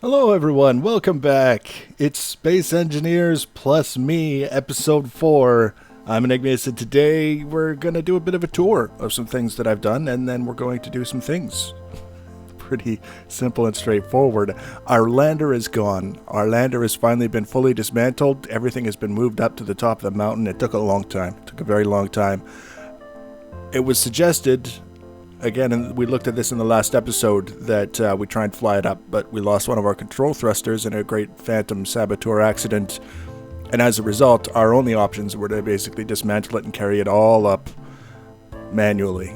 Hello everyone, welcome back. It's Space Engineers plus me, episode 4. I'm Enigmius, and today we're going to do a bit of a tour of some things that I've done, and then we're going to do some things. Pretty simple and straightforward. Our lander is gone. Our lander has finally been fully dismantled. Everything has been moved up to the top of the mountain. It took a long time. It took a very long time. It was suggested, again, and we looked at this in the last episode, that we try and fly it up, but we lost one of our control thrusters in a great phantom saboteur accident, and as a result, our only options were to basically dismantle it and carry it all up manually.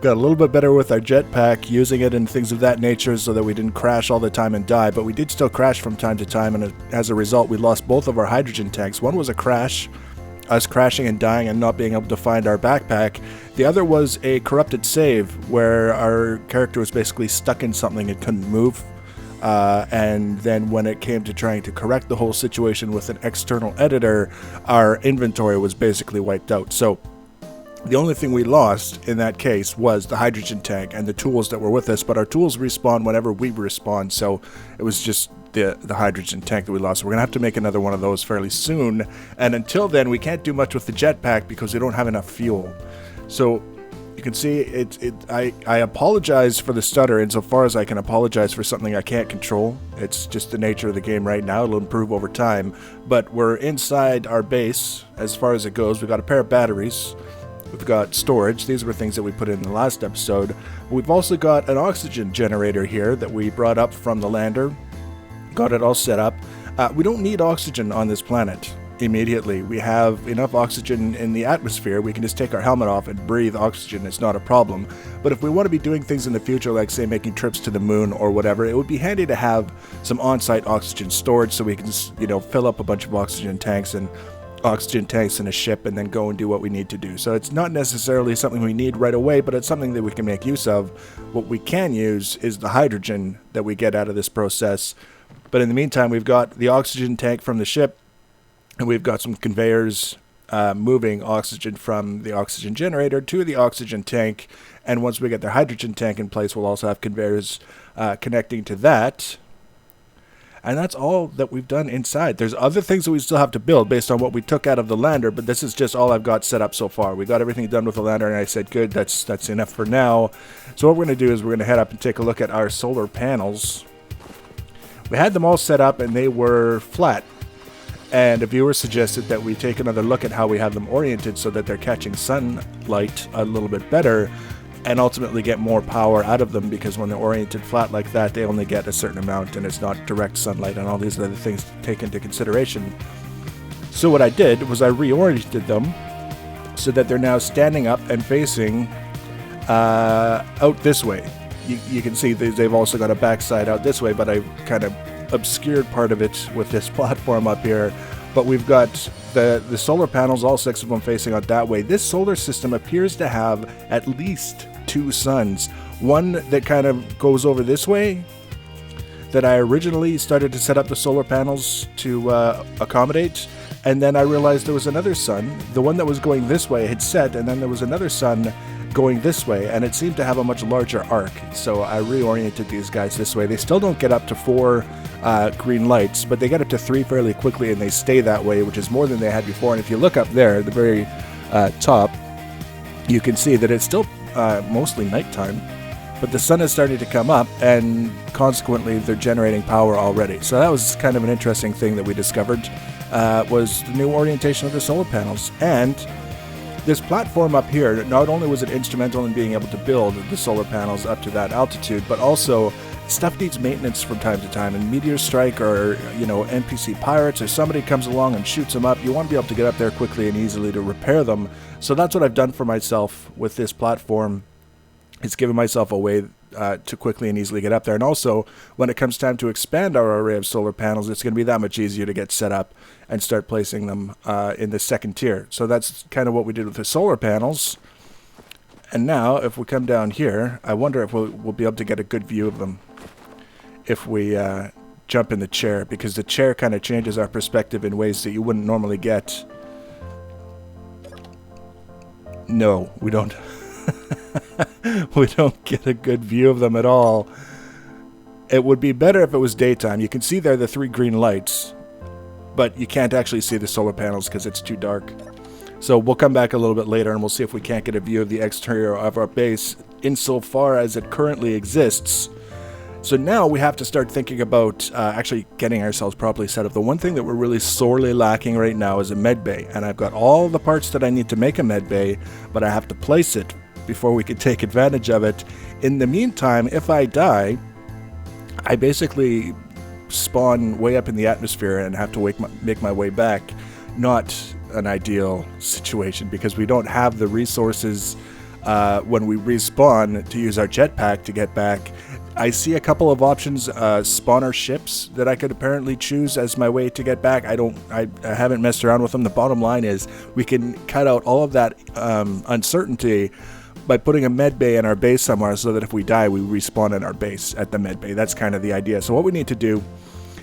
Got a little bit better with our jetpack, using it and things of that nature so that we didn't crash all the time and die, but we did still crash from time to time, and as a result, we lost both of our hydrogen tanks. One was a crash, us crashing and dying and not being able to find our backpack. The other was a corrupted save where our character was basically stuck in something and couldn't move. And then when it came to trying to correct the whole situation with an external editor, our inventory was basically wiped out. So the only thing we lost in that case was the hydrogen tank and the tools that were with us, but our tools respawn whenever we respawn, so it was just the hydrogen tank that we lost. We're going to have to make another one of those fairly soon, and until then we can't do much with the jetpack because we don't have enough fuel. So you can see I apologize for the stutter insofar as I can apologize for something I can't control. It's just the nature of the game right now. It'll improve over time, but we're inside our base as far as it goes. We've got a pair of batteries. We've got storage. These were things that we put in the last episode. We've also got an oxygen generator here that we brought up from the lander. Got it all set up. We don't need oxygen on this planet immediately. We have enough oxygen in the atmosphere. We can just take our helmet off and breathe oxygen. It's not a problem. But if we want to be doing things in the future, like say making trips to the moon or whatever, it would be handy to have some on-site oxygen storage so we can just, fill up a bunch of oxygen tanks in a ship and then go and do what we need to do. So it's not necessarily something we need right away, but it's something that we can make use of. What we can use is the hydrogen that we get out of this process. But in the meantime, we've got the oxygen tank from the ship, and we've got some conveyors moving oxygen from the oxygen generator to the oxygen tank. And once we get the hydrogen tank in place, we'll also have conveyors connecting to that. And that's all that we've done inside. There's other things that we still have to build based on what we took out of the lander, but this is just all I've got set up so far. We got everything done with the lander, and I said, good, that's enough for now. So what we're going to do is we're going to head up and take a look at our solar panels. We had them all set up, and they were flat. And a viewer suggested that we take another look at how we have them oriented so that they're catching sunlight a little bit better, and ultimately get more power out of them, because when they're oriented flat like that, they only get a certain amount, and it's not direct sunlight and all these other things to take into consideration. So what I did was I reoriented them so that they're now standing up and facing out this way. You can see they've also got a backside out this way, but I kind of obscured part of it with this platform up here. But we've got the solar panels, all 6 of them facing out that way. This solar system appears to have at least 2 suns. One that kind of goes over this way, that I originally started to set up the solar panels to accommodate, and then I realized there was another sun. The one that was going this way had set, and then there was another sun going this way, and it seemed to have a much larger arc, so I reoriented these guys this way. They still don't get up to 4 green lights, but they get up to 3 fairly quickly, and they stay that way, which is more than they had before. And if you look up there at the very top, you can see that it's still mostly nighttime, but the sun is starting to come up, and consequently they're generating power already. So that was kind of an interesting thing that we discovered, was the new orientation of the solar panels. And this platform up here, not only was it instrumental in being able to build the solar panels up to that altitude, but also stuff needs maintenance from time to time, and meteors strike, or NPC pirates, or somebody comes along and shoots them up. You want to be able to get up there quickly and easily to repair them. So that's what I've done for myself with this platform. It's given myself a way to quickly and easily get up there. And also, when it comes time to expand our array of solar panels, it's going to be that much easier to get set up and start placing them in the second tier. So that's kind of what we did with the solar panels. And now, if we come down here, I wonder if we'll be able to get a good view of them if we jump in the chair, because the chair kind of changes our perspective in ways that you wouldn't normally get. No, we don't. We don't get a good view of them at all. It would be better if it was daytime. You can see there the 3 green lights, but you can't actually see the solar panels because it's too dark. So we'll come back a little bit later and we'll see if we can't get a view of the exterior of our base insofar as it currently exists. So now we have to start thinking about actually getting ourselves properly set up. The one thing that we're really sorely lacking right now is a med bay, and I've got all the parts that I need to make a med bay, but I have to place it before we can take advantage of it. In the meantime, if I die, I basically spawn way up in the atmosphere and have to make my way back. Not an ideal situation because we don't have the resources when we respawn to use our jetpack to get back. I see a couple of options, spawner ships that I could apparently choose as my way to get back. I haven't messed around with them. The bottom line is we can cut out all of that uncertainty by putting a med bay in our base somewhere so that if we die, we respawn in our base at the med bay. That's kind of the idea. So what we need to do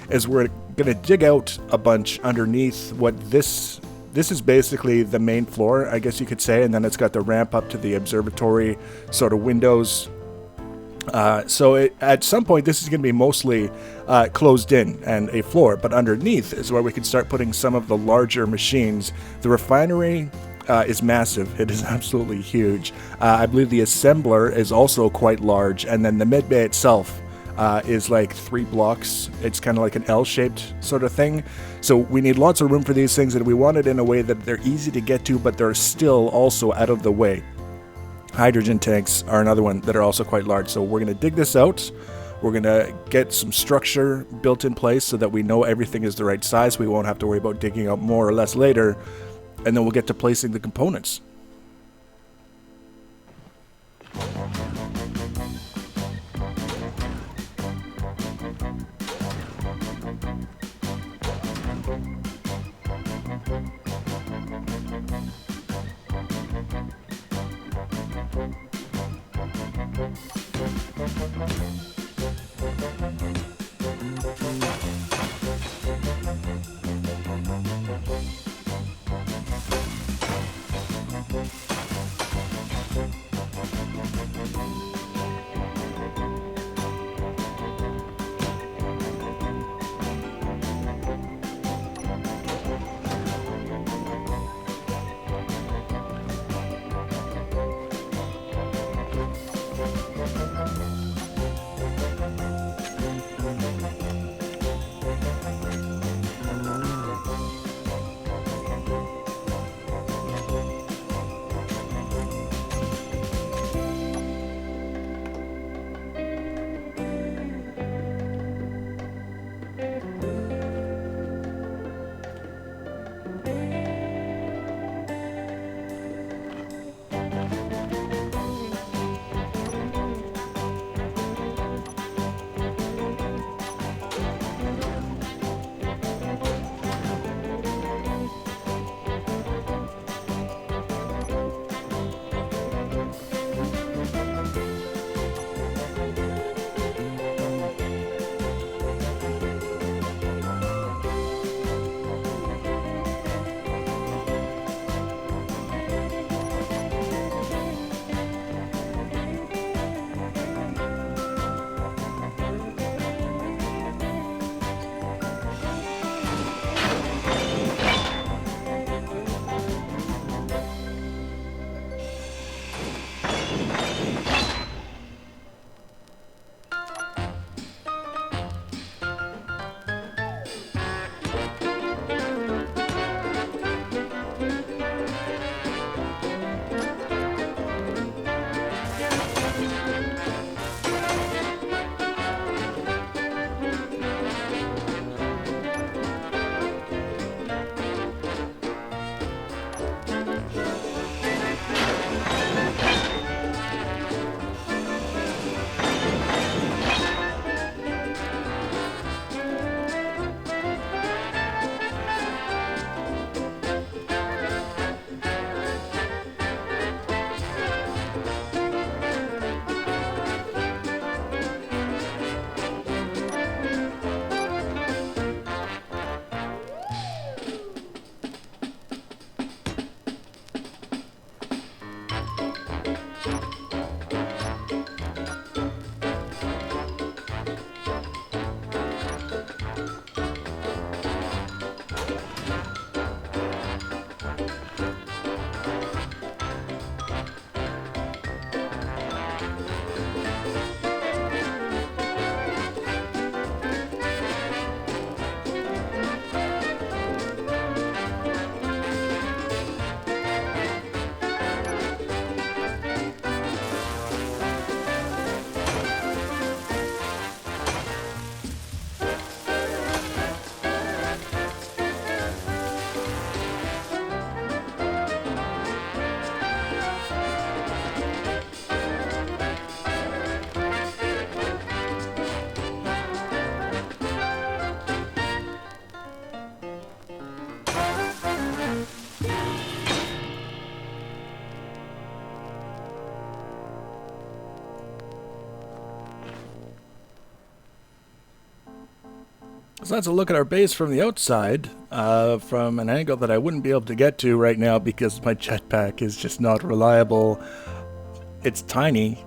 is we're going to dig out a bunch underneath what this is basically the main floor, I guess you could say, and then it's got the ramp up to the observatory sort of windows. So at some point, this is going to be mostly closed in and a floor, but underneath is where we can start putting some of the larger machines. The refinery is massive. It is absolutely huge. I believe the assembler is also quite large, and then the med bay itself is like 3 blocks. It's kind of like an L-shaped sort of thing. So we need lots of room for these things, and we want it in a way that they're easy to get to, but they're still also out of the way. Hydrogen tanks are another one that are also quite large. So we're going to dig this out. We're going to get some structure built in place so that we know everything is the right size. We won't have to worry about digging out more or less later. And then we'll get to placing the components. So that's a look at our base from the outside, from an angle that I wouldn't be able to get to right now because my jetpack is just not reliable. It's tiny,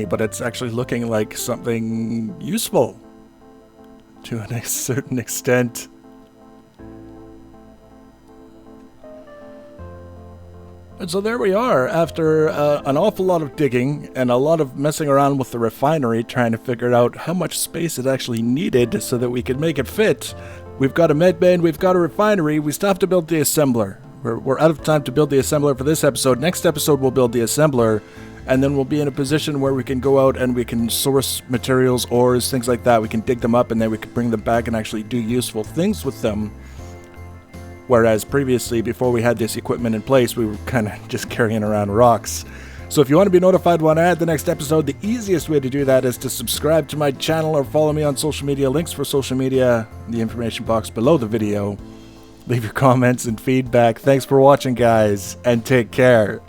but it's actually looking like something useful to a certain extent. And so there we are, after an awful lot of digging and a lot of messing around with the refinery, trying to figure out how much space it actually needed so that we could make it fit. We've got a med bay, we've got a refinery, we still have to build the assembler. We're out of time to build the assembler for this episode. Next episode we'll build the assembler, and then we'll be in a position where we can go out and we can source materials, ores, things like that. We can dig them up and then we can bring them back and actually do useful things with them. Whereas previously, before we had this equipment in place, we were kind of just carrying around rocks. So if you want to be notified when I add the next episode, the easiest way to do that is to subscribe to my channel or follow me on social media. Links for social media in the information box below the video. Leave your comments and feedback. Thanks for watching, guys, and take care.